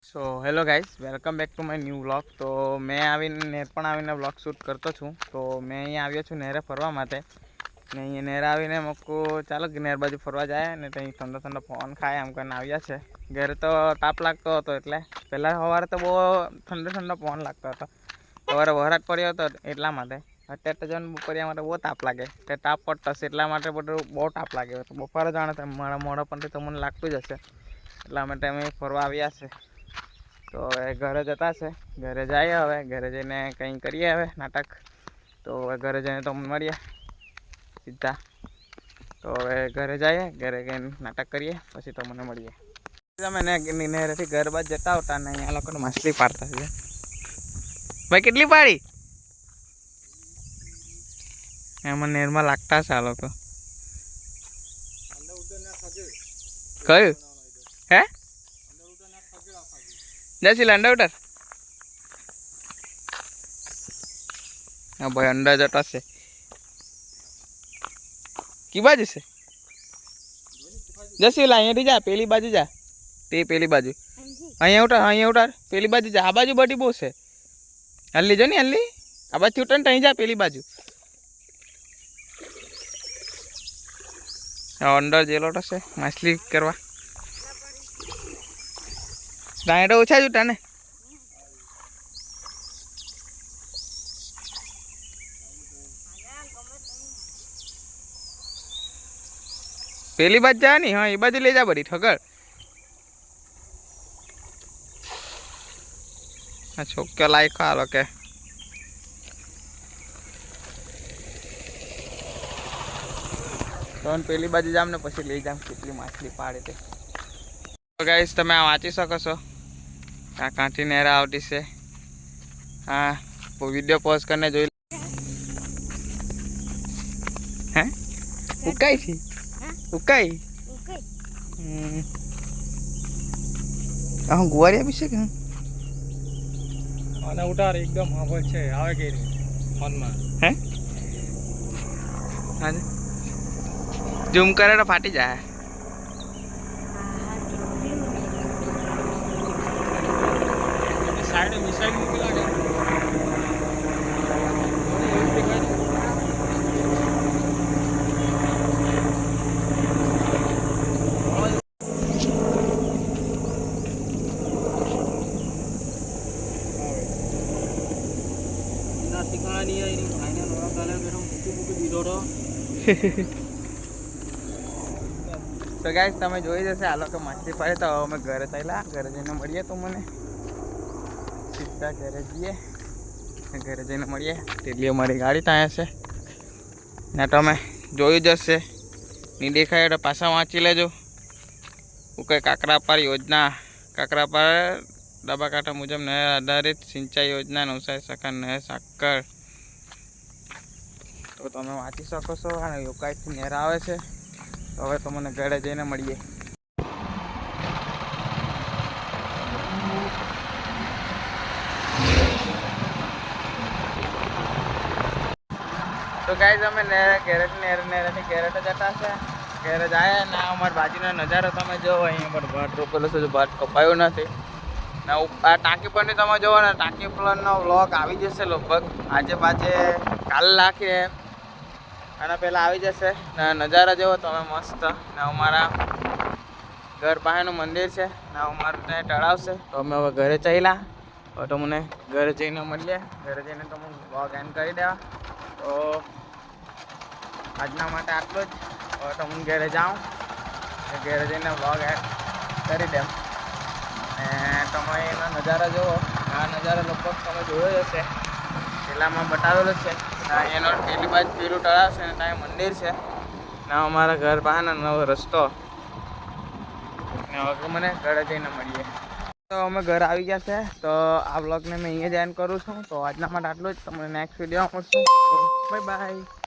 So hello guys, welcome back to my new vlog. તો મેં આવીને વ્લોગ શૂટ કરતો છું. તો મેં અહીંયા આવ્યો છું નહેરે ફરવા માટે ને અહીંયા નહેરે આવીને મૂકું ચાલો કે નહેર બાજુ ફરવા જાય ને ત્યાં ઠંડો ઠંડો પવન ખાય એમ કરીને આવ્યા છે. ઘરે તો તાપ લાગતો હતો એટલે પહેલાં સવારે તો બહુ ઠંડો પવન લાગતો હતો. સવારે વરસાદ પડ્યો હતો એટલા માટે. અત્યારે તો જન બપોરિયા માટે બહુ તાપ લાગે, તે તાપ પડતો હશે એટલા માટે બધું બહુ તાપ લાગે. તો બપોરે જાણે તો મારા મોઢા પરથી તો મને લાગતું જ હશે, એટલા માટે અમે ફરવા આવ્યા છે. તો હવે ઘરે જતા છે, ઘરે જઈએ. હવે ઘરે જઈને કંઈ કરીએ હવે નાટક. તો હવે ઘરે જઈને તો મળીએ સીધા. તો હવે ઘરે જઈએ, ઘરે જઈને નાટક કરીએ પછી તો મને મળીએ. તમે નહેરેથી ઘર બાદ જતા આવતા ને અહીંયા લોકોને માછલી પાડતા છે. ભાઈ કેટલી પાડી એમાં નહેરમાં લાગતા છે આ લોકો. કયું હે જશી અંડા ઉટર? હા ભાઈ અંડા જતા છે. કી બાજુ છે જશી? અહીંયાથી જા, પેલી બાજુ જા. તે પેલી બાજુ અહીંયા ઉતાર પેલી બાજુ જા. આ બાજુ બધી બહુ છે. હલ્લી જો ને હલ્લી આ બાજુ ઉતાર ને અહીં જા પેલી બાજુ. અંદર જેલો છે માછલી કરવા. દાણા તો ઓછા જ ઉઠા ને. પેલી બાજુ જા ની. હા એ બાજુ લઈ જા બધી ઠગર. હા છોકરો લાયક હાલો કે તો પેલી બાજુ જામ ને પછી લઈ જામ કેટલી માછલી પાડે તે. તો ગાઈસ તમે આ વાંચી શકો છો. આ કાંઠી નહેરા આવતી છે. હા વિડીયો પોઝ કરીને જોઈ. હે ઉકાઈ છે? ઉકાઈ હું ગુવારિયા બી છે કે અને ઉતાર એકદમ હંભળ છે આવે કે ફોનમાં. હે હા ઝૂમ કરે તો ફાટી જાય. સાઈડ મિસાઈલ મૂકી લાગે. તો ગાઈસ તમે જોઈ જશે આ લોકો માછલી પાડે. તો અમે ઘરે થયેલા, ઘરે જઈને મળીએ. તો મને સીધા ઘરે જઈએ, ઘરે જઈને મળીએ. તેટલી અમારી ગાડી ત્યાં છે ને તમે જોઈ જશે. નહીં દેખાય તો પાછા વાંચી લેજો. હું કંઈ કાકરાપાર યોજના, કાકરાપાર દબાકાંઠા મુજબ નહેર આધારિત સિંચાઈ યોજના નવસારી શાખા નહેર સાકર. તો તમે વાંચી શકો છો. અને યોકાઈથી નહેર આવે છે. તો હવે તો મને ઘરે જઈને મળીએ. તો ગાઈસ અમે નહેરેથી ઘેરે જતા છે. ઘેરે જાય ને અમારી બાજુનો નજારો તમે જોવો. અહીંયા પર ભાત રોપેલો છે, ભાત કપાયું નથી. ને આ ટાંકી પરની તમે જોવો ને, ટાંકી પરનો વ્લોગ આવી જશે લગભગ આજે પાછે કાલે નાખીએ. આના પહેલાં આવી જશે ને નજારા જેવો તમે મસ્ત. ને અમારા ઘર પાસેનું મંદિર છે ને અમારું ત્યાં તળાવ છે. તો અમે હવે ઘરે ચાલ્યા. હવે તો મને ઘરે જઈને મળીએ. ઘરે જઈને તો હું વ્લોગ એન્ડ કરી દેવા. તો આજના માટે આટલું જ. હવે તો હું ઘરે જાઉં, ઘરે જઈને વ્લોગ એન્ડ કરી દેમ. ને તમે એનો નજારા જુઓ. આ નજારો લગભગ તમે જોયો જ હશે, પેલામાં બતાવેલો છે. એનો પેલી બાજુ પેલું તળાવ છે ને ત્યાં મંદિર છે ને અમારા ઘર પાસેનો નવો રસ્તો. ને હવે મને ઘરે જઈને મળીએ. તો અમે ઘરે આવી ગયા છે. તો આ વ્લોગને મેં અહીંયા જ એન્ડ કરું છું. તો આજના માટે આટલું જ. તમને નેક્સ્ટ વિડીયો મળશું. Bye bye.